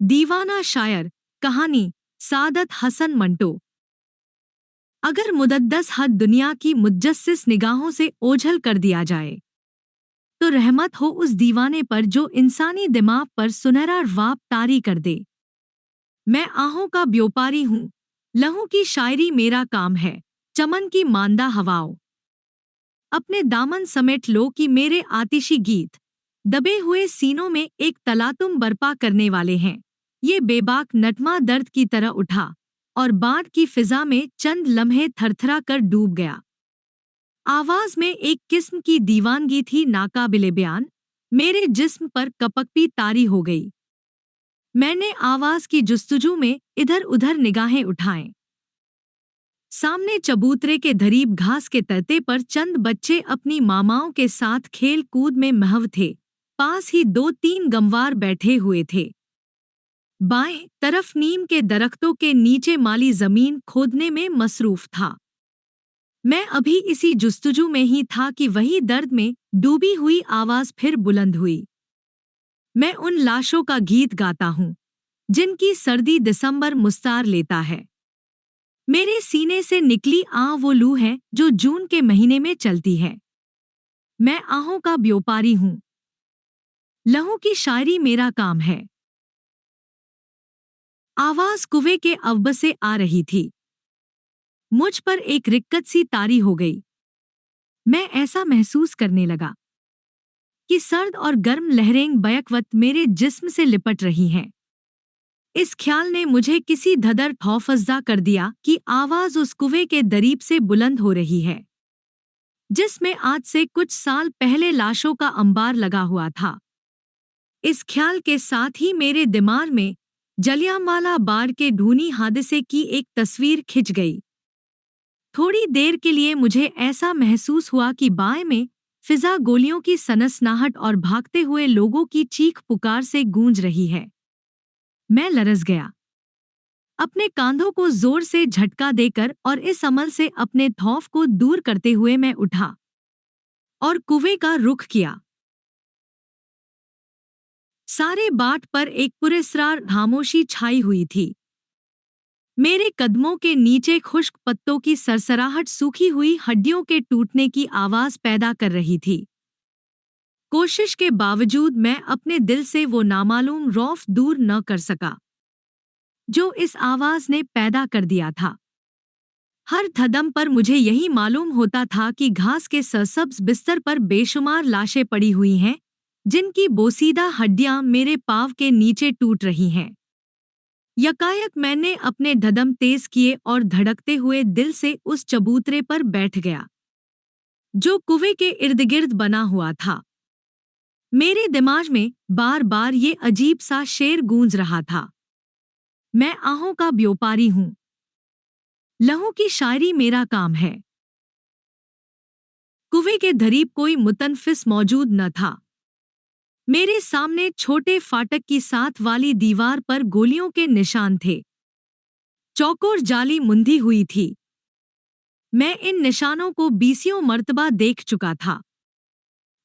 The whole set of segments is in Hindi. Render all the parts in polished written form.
दीवाना शायर। कहानी सादत हसन मंटो। अगर मुदद्दस हद दुनिया की मुज्जस्सिस निगाहों से ओझल कर दिया जाए तो रहमत हो उस दीवाने पर जो इंसानी दिमाग पर सुनहरा वाप तारी कर दे। मैं आहों का व्यापारी हूँ, लहू की शायरी मेरा काम है। चमन की मांदा हवाओं अपने दामन समेट लो कि मेरे आतिशी गीत दबे हुए सीनों में एक तलातुम बर्पा करने वाले हैं। ये बेबाक नटमा दर्द की तरह उठा और बाढ़ की फिजा में चंद लम्हे थरथरा कर डूब गया। आवाज में एक किस्म की दीवानगी थी नाकाबिले बयान। मेरे जिस्म पर कपकपी तारी हो गई। मैंने आवाज की जुस्तजू में इधर उधर निगाहें उठाएं। सामने चबूतरे के धरीब घास के तर्ते पर चंद बच्चे अपनी मामाओं के साथ खेल कूद में महव थे। पास ही 2-3 गंवार बैठे हुए थे। बाएं तरफ नीम के दरख्तों के नीचे माली जमीन खोदने में मसरूफ था। मैं अभी इसी जुस्तजू में ही था कि वही दर्द में डूबी हुई आवाज फिर बुलंद हुई। मैं उन लाशों का गीत गाता हूँ जिनकी सर्दी दिसंबर मुस्तार लेता है। मेरे सीने से निकली वो लू है जो जून के महीने में चलती है। मैं आहों का व्यापारी हूँ, लहू की शायरी मेरा काम है। आवाज कुएं के अवब से आ रही थी। मुझ पर एक रिक्कत सी तारी हो गई। मैं ऐसा महसूस करने लगा कि सर्द और गर्म लहरें बैकवत मेरे जिस्म से लिपट रही हैं। इस ख्याल ने मुझे किसी धदर खौफजदा कर दिया कि आवाज उस कुएं के दरीब से बुलंद हो रही है जिसमें आज से कुछ साल पहले लाशों का अंबार लगा हुआ था। इस ख्याल के साथ ही मेरे दिमाग में जलियांवाला बाग के ढूंढी हादसे की एक तस्वीर खिंच गई। थोड़ी देर के लिए मुझे ऐसा महसूस हुआ कि बाएं में फिजा गोलियों की सनसनाहट और भागते हुए लोगों की चीख पुकार से गूंज रही है। मैं लरस गया। अपने कांधों को जोर से झटका देकर और इस अमल से अपने खौफ को दूर करते हुए मैं उठा और कुएं का रुख किया। सारे बाट पर एक पुरस्कार खामोशी छाई हुई थी। मेरे कदमों के नीचे खुश्क पत्तों की सरसराहट सूखी हुई हड्डियों के टूटने की आवाज पैदा कर रही थी। कोशिश के बावजूद मैं अपने दिल से वो नामालूम रौफ दूर न कर सका जो इस आवाज ने पैदा कर दिया था। हर कदम पर मुझे यही मालूम होता था कि घास के सरसब्ज बिस्तर पर बेशुमार लाशें पड़ी हुई हैं जिनकी बोसीदा हड्डियां मेरे पाँव के नीचे टूट रही हैं। यकायक मैंने अपने कदम तेज किए और धड़कते हुए दिल से उस चबूतरे पर बैठ गया जो कुएं के इर्द-गिर्द बना हुआ था। मेरे दिमाग में बार बार ये अजीब सा शेर गूंज रहा था। मैं आहों का व्यापारी हूँ, लहू की शायरी मेरा काम है। कुएं के धरीब कोई मुतनफिस मौजूद न था। मेरे सामने छोटे फाटक की साथ वाली दीवार पर गोलियों के निशान थे। चौकोर जाली मुंदी हुई थी। मैं इन निशानों को 20 मर्तबा देख चुका था,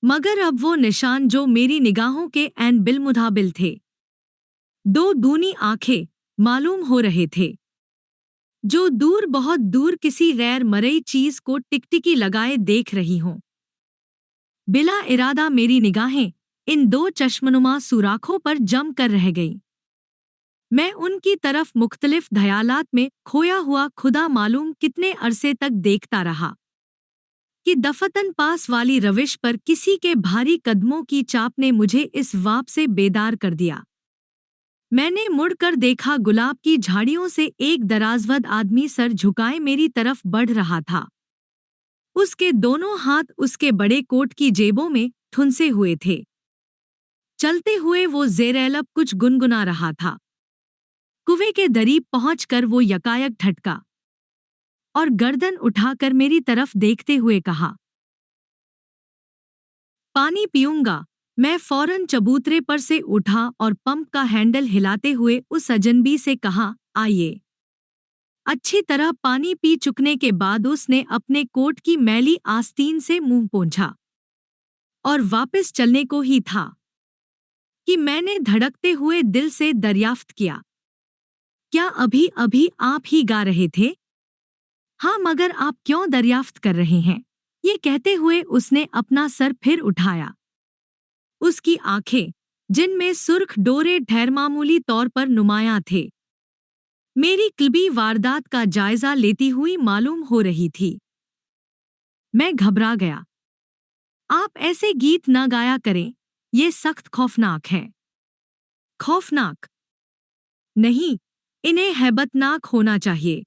मगर अब वो निशान जो मेरी निगाहों के ऐन बिलमुताबिल थे। 2 दूनी आंखें मालूम हो रहे थे जो दूर बहुत दूर किसी गैर मरई चीज को टिकटिकी लगाए देख रही हों। बिला इरादा मेरी निगाहें इन 2 चश्मनुमा सुराखों पर जम कर रह गईं। मैं उनकी तरफ मुख्तलिफ ख्यालात में खोया हुआ खुदा मालूम कितने अरसे तक देखता रहा कि दफतन पास वाली रविश पर किसी के भारी कदमों की चाप ने मुझे इस वाप से बेदार कर दिया। मैंने मुड़कर देखा, गुलाब की झाड़ियों से एक दराजवद आदमी सर झुकाए मेरी तरफ बढ़ रहा था। उसके दोनों हाथ उसके बड़े कोट की जेबों में ठुंसे हुए थे। चलते हुए वो ज़ेरेलब कुछ गुनगुना रहा था। कुएं के दरीब पहुंचकर वो यकायक ठटका और गर्दन उठाकर मेरी तरफ देखते हुए कहा, पानी पीऊंगा। मैं फौरन चबूतरे पर से उठा और पंप का हैंडल हिलाते हुए उस अजनबी से कहा, आइए। अच्छी तरह पानी पी चुकने के बाद उसने अपने कोट की मैली आस्तीन से मुंह पोंछा और वापस चलने को ही था कि मैंने धड़कते हुए दिल से दरियाफ्त किया, क्या अभी अभी आप ही गा रहे थे? हाँ, मगर आप क्यों दरियाफ्त कर रहे हैं? ये कहते हुए उसने अपना सर फिर उठाया। उसकी आंखें, जिनमें सुर्ख डोरे ढेरमामूली तौर पर नुमायां थे, मेरी क्लबी वारदात का जायजा लेती हुई मालूम हो रही थी। मैं घबरा गया। आप ऐसे गीत न गाया करें, ये सख्त खौफनाक है। खौफनाक? नहीं, इन्हें हैबतनाक होना चाहिए।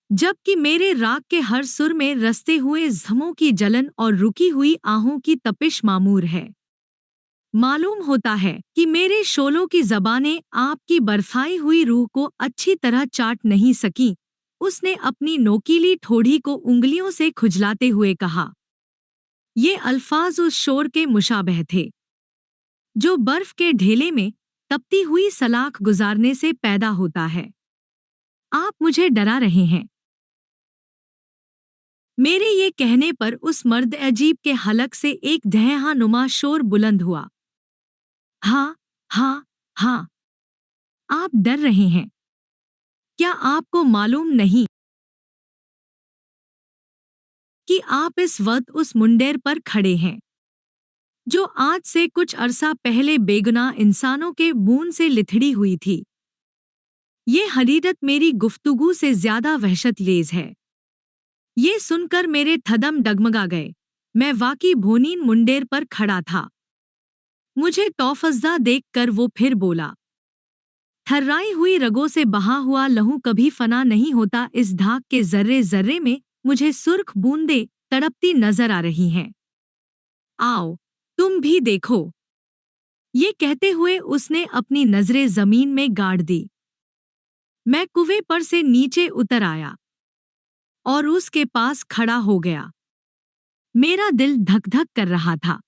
जबकि मेरे राग के हर सुर में रसते हुए ज़ख्मों की जलन और रुकी हुई आहों की तपिश मामूर है। मालूम होता है कि मेरे शोलों की ज़बानें आपकी बरफाई हुई रूह को अच्छी तरह चाट नहीं सकीं। उसने अपनी नोकीली ठोड़ी को उंगलियों से खुजलाते हुए कहा। ये अल्फाज उस शोर के मुशाबह थे जो बर्फ के ढेले में तपती हुई सलाख गुजारने से पैदा होता है। आप मुझे डरा रहे हैं। मेरे ये कहने पर उस मर्द अजीब के हलक से एक धैर्यनुमा शोर बुलंद हुआ। हाँ, हाँ, हाँ, आप डर रहे हैं। क्या आपको मालूम नहीं कि आप इस वक्त उस मुंडेर पर खड़े हैं जो आज से कुछ अरसा पहले बेगुनाह इंसानों के बून से लिथड़ी हुई थी? ये हकीकत मेरी गुफ्तगू से ज्यादा वहशतलेज है। ये सुनकर मेरे थदम डगमगा गए। मैं वाकई भोनीन मुंडेर पर खड़ा था। मुझे तौफज़्ज़ा देखकर वो फिर बोला, थर्राई हुई रगों से बहा हुआ लहू कभी फना नहीं होता। इस धाक के जर्रे जर्रे में मुझे सुर्ख बूंदें तड़पती नजर आ रही हैं। आओ, तुम भी देखो। ये कहते हुए उसने अपनी नजरें जमीन में गाड़ दी। मैं कुएं पर से नीचे उतर आया और उसके पास खड़ा हो गया। मेरा दिल धक धक कर रहा था।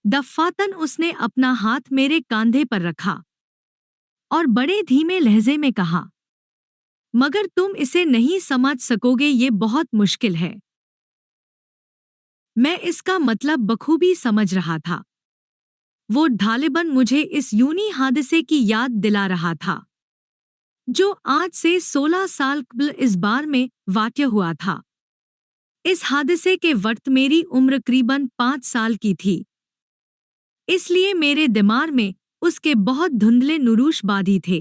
दफ़ातन उसने अपना हाथ मेरे कंधे पर रखा और बड़े धीमे लहजे में कहा, मगर तुम इसे नहीं समझ सकोगे, ये बहुत मुश्किल है। मैं इसका मतलब बखूबी समझ रहा था। वो ढालिबन मुझे इस यूनी हादसे की याद दिला रहा था जो आज से 16 साल कबल इस बार में वाक़या हुआ था। इस हादसे के वक्त मेरी उम्र करीबन 5 साल की थी, इसलिए मेरे दिमाग में उसके बहुत धुंधले नुरूश बादी थे।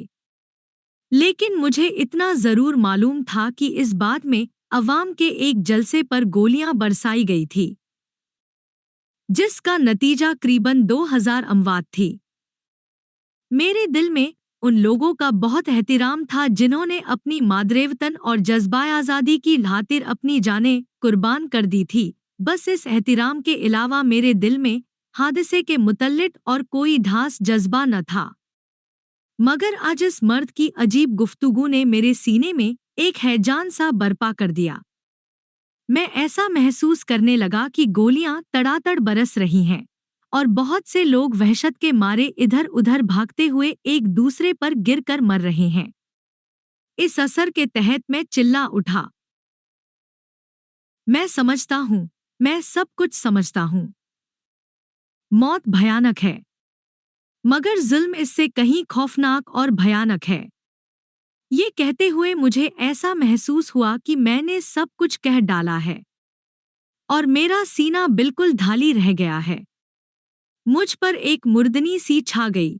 लेकिन मुझे इतना ज़रूर मालूम था कि इस बात में अवाम के एक जलसे पर गोलियां बरसाई गई थी, जिसका नतीजा करीबन 2000 अमवात थी। मेरे दिल में उन लोगों का बहुत एहतिराम था जिन्होंने अपनी मादरेवतन और जज्बा आज़ादी की खातिर अपनी जानें कुर्बान कर दी थी। बस इस एहतिराम के अलावा मेरे दिल में हादसे के मुतल्लिक और कोई ढास जज्बा न था। मगर आज इस मर्द की अजीब गुफ्तगू ने मेरे सीने में एक हैजान सा बर्पा कर दिया। मैं ऐसा महसूस करने लगा कि गोलियां तड़ातड़ बरस रही हैं और बहुत से लोग वहशत के मारे इधर उधर भागते हुए एक दूसरे पर गिरकर मर रहे हैं। इस असर के तहत मैं चिल्ला उठा, मैं समझता हूँ, मैं सब कुछ समझता हूँ। मौत भयानक है, मगर जुल्म इससे कहीं खौफनाक और भयानक है। ये कहते हुए मुझे ऐसा महसूस हुआ कि मैंने सब कुछ कह डाला है और मेरा सीना बिल्कुल ढाली रह गया है। मुझ पर एक मुर्दनी सी छा गई।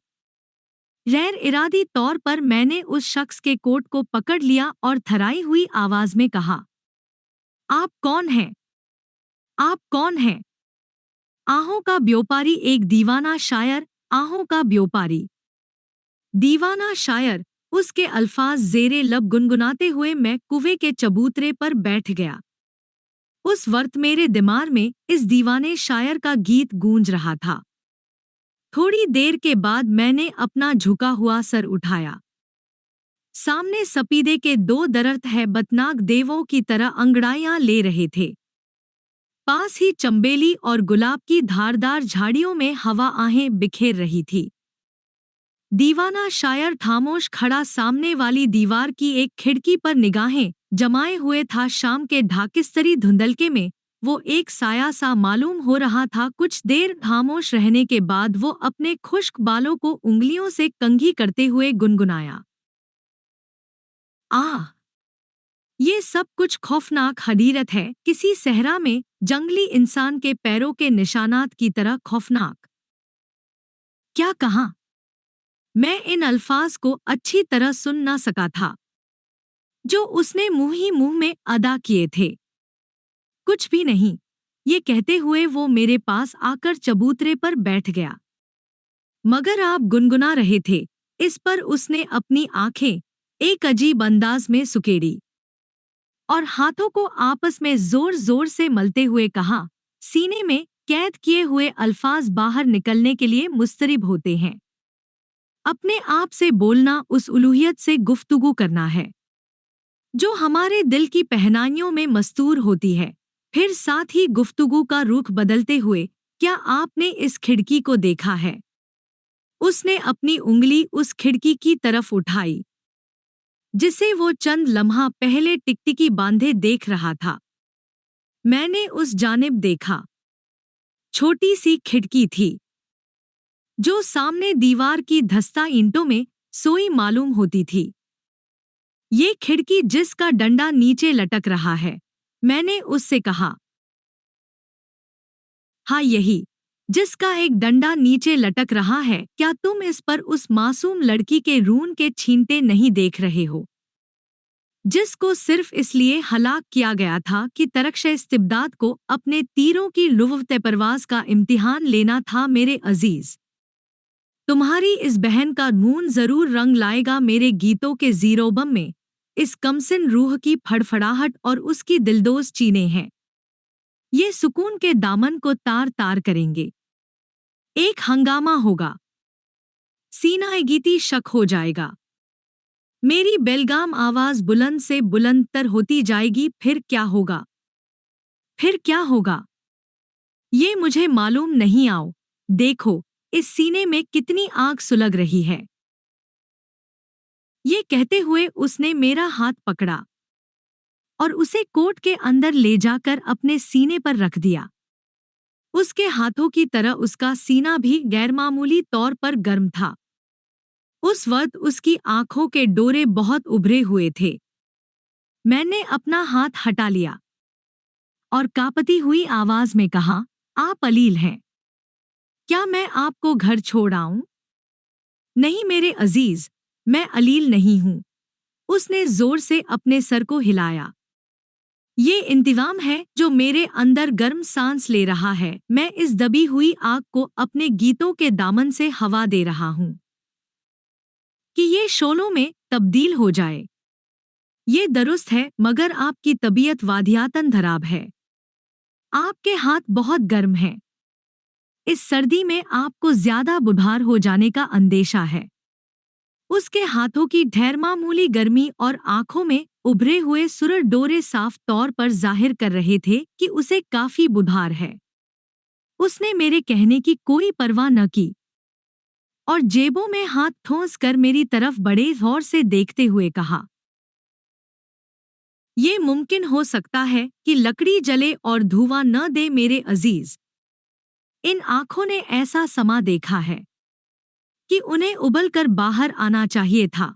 गैर इरादी तौर पर मैंने उस शख्स के कोट को पकड़ लिया और थराई हुई आवाज में कहा, आप कौन हैं? आप कौन हैं? आहों का व्यापारी, एक दीवाना शायर। आहों का व्यापारी, दीवाना शायर, उसके अल्फाज जेरे लब गुनगुनाते हुए मैं कुएं के चबूतरे पर बैठ गया। उस वक्त मेरे दिमाग में इस दीवाने शायर का गीत गूंज रहा था। थोड़ी देर के बाद मैंने अपना झुका हुआ सर उठाया। सामने सपीदे के दो दरख्त हैबतनाक देवों की तरह अंगड़ाइयां ले रहे थे। पास ही चंबेली और गुलाब की धारदार झाड़ियों में हवा आहें बिखेर रही थी। दीवाना शायर खामोश खड़ा सामने वाली दीवार की एक खिड़की पर निगाहें जमाए हुए था। शाम के ढाकिस्तरी धुंधलके में वो एक साया सा मालूम हो रहा था। कुछ देर खामोश रहने के बाद वो अपने खुश्क बालों को उंगलियों से कंघी करते हुए गुनगुनाया, आह! ये सब कुछ खौफनाक हकीकत है, किसी सहरा में जंगली इंसान के पैरों के निशानात की तरह खौफनाक। क्या कहा? मैं इन अल्फाज को अच्छी तरह सुन ना सका था, जो उसने मुंह ही मुंह में अदा किए थे। कुछ भी नहीं, ये कहते हुए वो मेरे पास आकर चबूतरे पर बैठ गया। मगर आप गुनगुना रहे थे, इस पर उसने अपनी आंखें एक अजीब अंदाज में सुकेड़ी और हाथों को आपस में जोर जोर से मलते हुए कहा, सीने में कैद किए हुए अल्फाज बाहर निकलने के लिए मुस्तरिब होते हैं। अपने आप से बोलना उस उलूहियत से गुफ्तगू करना है जो हमारे दिल की पहनाइयों में मस्तूर होती है। फिर साथ ही गुफ्तगू का रुख बदलते हुए, क्या आपने इस खिड़की को देखा है? उसने अपनी उंगली उस खिड़की की तरफ उठाई जिसे वो चंद लम्हा पहले टिकटिकी बांधे देख रहा था। मैंने उस जानिब देखा। छोटी सी खिड़की थी जो सामने दीवार की धंसता ईंटों में सोई मालूम होती थी। ये खिड़की जिसका डंडा नीचे लटक रहा है, मैंने उससे कहा। हाँ, यही, जिसका एक डंडा नीचे लटक रहा है। क्या तुम इस पर उस मासूम लड़की के रून के छींटे नहीं देख रहे हो, जिसको सिर्फ इसलिए हलाक किया गया था कि तरक्श-ए-इस्तिबदाद को अपने तीरों की लुव्वत परवाज़ का इम्तिहान लेना था? मेरे अजीज, तुम्हारी इस बहन का नून जरूर रंग लाएगा मेरे गीतों के जीरोबम में। इस कमसिन रूह की फड़फड़ाहट और उसकी दिलदोज चीने हैं, ये सुकून के दामन को तार तार करेंगे। एक हंगामा होगा, सीना गीती शक हो जाएगा, मेरी बेलगाम आवाज बुलंद से बुलंदतर होती जाएगी। फिर क्या होगा? फिर क्या होगा? ये मुझे मालूम नहीं। आओ देखो, इस सीने में कितनी आग सुलग रही है। ये कहते हुए उसने मेरा हाथ पकड़ा और उसे कोट के अंदर ले जाकर अपने सीने पर रख दिया। उसके हाथों की तरह उसका सीना भी गैरमामूली तौर पर गर्म था। उस वक्त उसकी आंखों के डोरे बहुत उभरे हुए थे। मैंने अपना हाथ हटा लिया और कांपती हुई आवाज में कहा, आप अलील हैं। क्या मैं आपको घर छोड़ आऊं? नहीं मेरे अजीज, मैं अलील नहीं हूं। उसने जोर से अपने सर को हिलाया। ये इंतजाम है जो मेरे अंदर गर्म सांस ले रहा है। मैं इस दबी हुई आग को अपने गीतों के दामन से हवा दे रहा हूं कि ये शोलों में तब्दील हो जाए। ये दुरुस्त है, मगर आपकी तबीयत वादियातन खराब है। आपके हाथ बहुत गर्म हैं। इस सर्दी में आपको ज्यादा बुढ़ार हो जाने का अंदेशा है। उसके हाथों की ढेरमामूली गर्मी और आंखों में उभरे हुए सुरर डोरे साफ तौर पर जाहिर कर रहे थे कि उसे काफी बुढ़ार है। उसने मेरे कहने की कोई परवाह न की और जेबों में हाथ ठोंस कर मेरी तरफ बड़े गौर से देखते हुए कहा, ये मुमकिन हो सकता है कि लकड़ी जले और धुआं न दे मेरे अजीज। इन आंखों ने ऐसा समा देखा है कि उन्हें उबल कर बाहर आना चाहिए था।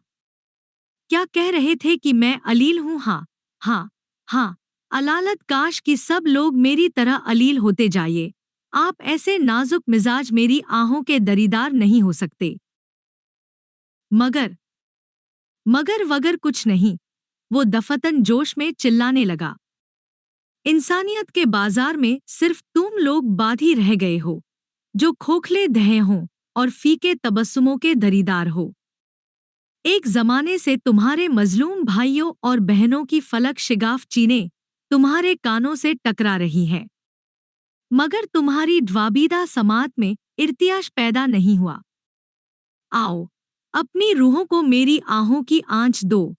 क्या कह रहे थे कि मैं अलील हूँ? हाँ हाँ हाँ, अलालत काश कि सब लोग मेरी तरह अलील होते जाइए। आप ऐसे नाजुक मिजाज मेरी आहों के दरीदार नहीं हो सकते। मगर मगर वगर कुछ नहीं, वो दफतन जोश में चिल्लाने लगा। इंसानियत के बाजार में सिर्फ तुम लोग बाधी रह गए हो, जो खोखले दहे हों और फीके तबस्सुमों के दरीदार हो। एक जमाने से तुम्हारे मजलूम भाइयों और बहनों की फलक शिगाफ चीने तुम्हारे कानों से टकरा रही है, मगर तुम्हारी ड्वाबीदा समात में इर्तियाश पैदा नहीं हुआ। आओ, अपनी रूहों को मेरी आहों की आंच दो,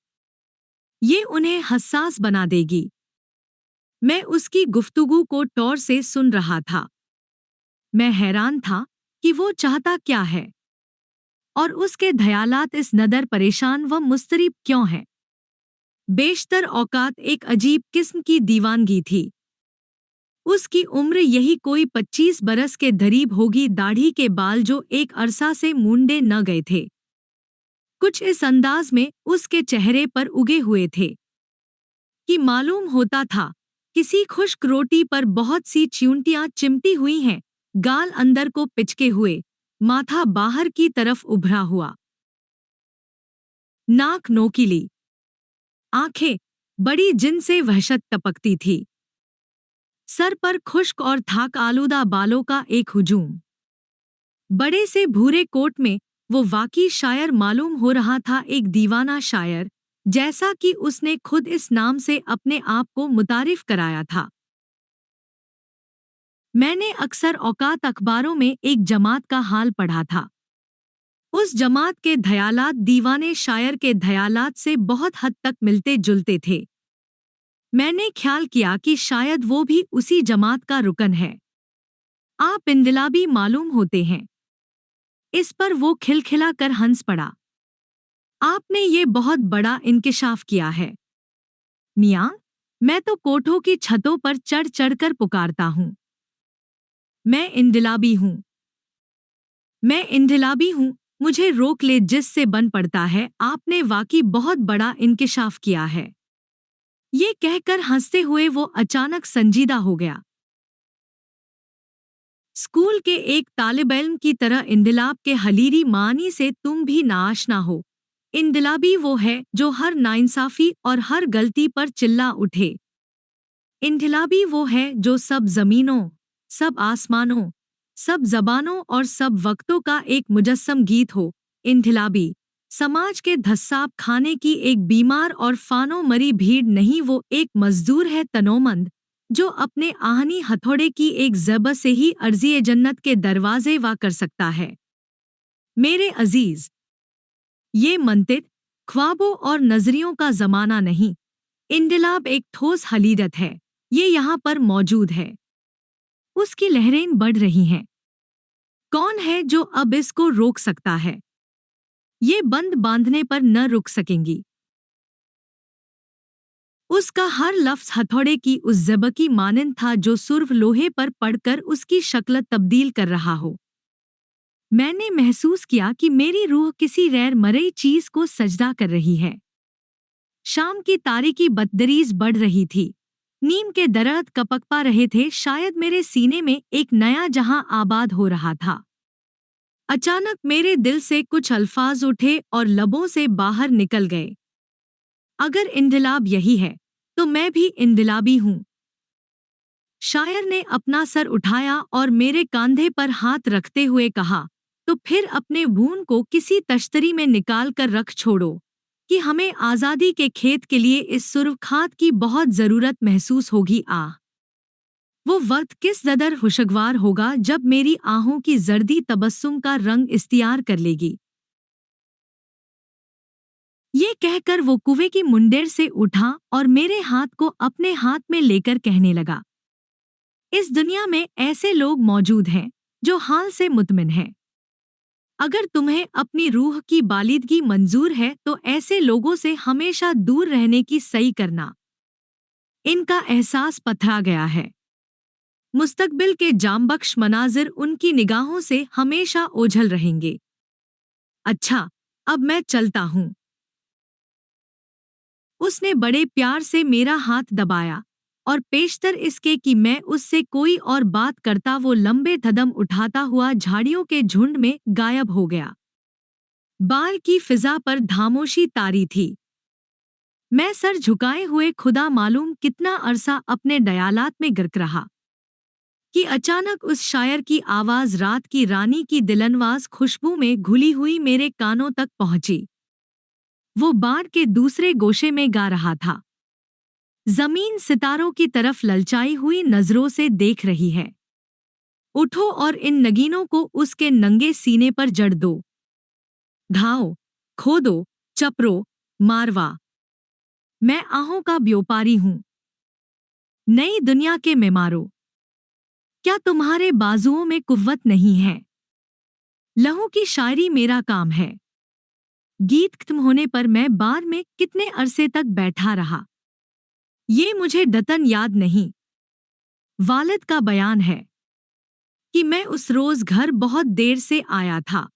ये उन्हें हसास बना देगी। मैं उसकी गुफ्तगू को टौर से सुन रहा था। मैं हैरान था कि वो चाहता क्या है और उसके ख्यालात इस नदर परेशान व मुस्तरिब क्यों हैं। बेशतर औकात एक अजीब किस्म की दीवानगी थी। उसकी उम्र यही कोई 25 बरस के करीब होगी। दाढ़ी के बाल जो एक अरसा से मूंडे न गए थे, कुछ इस अंदाज में उसके चेहरे पर उगे हुए थे कि मालूम होता था किसी खुश्क रोटी पर बहुत सी च्यूंटियां चिमटी हुई हैं। गाल अंदर को पिचके हुए, माथा बाहर की तरफ उभरा हुआ, नाक नोकीली, आंखें बड़ी जिनसे वहशत टपकती थी, सर पर खुश्क और थाक आलूदा बालों का एक हुजूम। बड़े से भूरे कोट में वो वाकई शायर मालूम हो रहा था, एक दीवाना शायर, जैसा कि उसने खुद इस नाम से अपने आप को मुतारिफ कराया था। मैंने अक्सर औकात अखबारों में एक जमात का हाल पढ़ा था। उस जमात के ख्यालात दीवाने शायर के ख्यालात से बहुत हद तक मिलते जुलते थे। मैंने ख्याल किया कि शायद वो भी उसी जमात का रुकन है। आप इंदिलाबी मालूम होते हैं। इस पर वो खिलखिला कर हंस पड़ा। आपने ये बहुत बड़ा इंकिशाफ किया है मियाँ। मैं तो कोठों की छतों पर चढ़ चढ़कर पुकारता हूँ, मैं इंदिलाबी हूँ, मैं इंदिलाबी हूँ, मुझे रोक ले जिससे बन पड़ता है। आपने वाकई बहुत बड़ा इंकिशाफ किया है। ये कहकर हंसते हुए वो अचानक संजीदा हो गया। स्कूल के एक तालिब-इल्म की तरह इंदिलाब के हलीरी मानी से तुम भी नाआशना हो। इंदिलाबी वो है जो हर नाइंसाफी और हर गलती पर चिल्ला उठे। इंदिलाबी वो है जो सब जमीनों, सब आसमानों, सब जबानों और सब वक्तों का एक मुजस्सम गीत हो। इंदिलाबी समाज के धस्साब खाने की एक बीमार और फानो मरी भीड़ नहीं, वो एक मजदूर है तनोमंद, जो अपने आहनी हथौड़े की एक ज़ब से ही अर्ज़ी जन्नत के दरवाजे वा कर सकता है। मेरे अजीज, ये मंतिक, ख्वाबों और नजरियों का जमाना नहीं। इंदिलाब एक ठोस हकीकत है, ये यहाँ पर मौजूद है। उसकी लहरें बढ़ रही हैं। कौन है जो अब इसको रोक सकता है? ये बंद बांधने पर न रुक सकेंगी। उसका हर लफ्ज़ हथौड़े की उस ज़ब की मानंद था जो सुर्ख लोहे पर पड़कर उसकी शक्ल तब्दील कर रहा हो। मैंने महसूस किया कि मेरी रूह किसी गैर मरई चीज को सजदा कर रही है। शाम की तारीकी बददरीज बढ़ रही थी। नीम के दरख्त कपक पा रहे थे। शायद मेरे सीने में एक नया जहां आबाद हो रहा था। अचानक मेरे दिल से कुछ अल्फाज उठे और लबों से बाहर निकल गए। अगर इंदिलाब यही है, तो मैं भी इंदिलाबी हूँ। शायर ने अपना सर उठाया और मेरे कंधे पर हाथ रखते हुए कहा, तो फिर अपने भून को किसी तश्तरी में निकाल कर रख छोड़ो कि हमें आज़ादी के खेत के लिए इस सुर्ख खाद की बहुत ज़रूरत महसूस होगी। वो वक्त किस कदर खुशगवार होगा जब मेरी आहों की जर्दी तबस्सुम का रंग इख्तियार कर लेगी। ये कहकर वो कुएं की मुंडेर से उठा और मेरे हाथ को अपने हाथ में लेकर कहने लगा, इस दुनिया में ऐसे लोग मौजूद हैं जो हाल से मुतमिन हैं। अगर तुम्हें अपनी रूह की बालिदगी मंजूर है तो ऐसे लोगों से हमेशा दूर रहने की सही करना। इनका एहसास पथरा गया है। मुस्तकबिल के जामबख्श मनाजिर उनकी निगाहों से हमेशा ओझल रहेंगे। अच्छा, अब मैं चलता हूँ। उसने बड़े प्यार से मेरा हाथ दबाया और पेशतर इसके कि मैं उससे कोई और बात करता वो लंबे कदम उठाता हुआ झाड़ियों के झुंड में गायब हो गया। बाल की फिजा पर खामोशी तारी थी। मैं सर झुकाए हुए खुदा मालूम कितना अरसा अपने ख्यालात में गिरक रहा कि अचानक उस शायर की आवाज़ रात की रानी की दिलनवाज खुशबू में घुली हुई मेरे कानों तक पहुंची। वो बाढ़ के दूसरे गोशे में गा रहा था, जमीन सितारों की तरफ ललचाई हुई नजरों से देख रही है। उठो और इन नगीनों को उसके नंगे सीने पर जड़ दो। घाओ, खोदो, चपरो, मारवा। मैं आहों का व्यापारी हूँ। नई दुनिया के मेमारो, क्या तुम्हारे बाजुओं में कुव्वत नहीं है? लहू की शायरी मेरा काम है। गीत खत्म होने पर मैं बार में कितने अरसे तक बैठा रहा, ये मुझे दतन याद नहीं। वालिद का बयान है कि मैं उस रोज घर बहुत देर से आया था।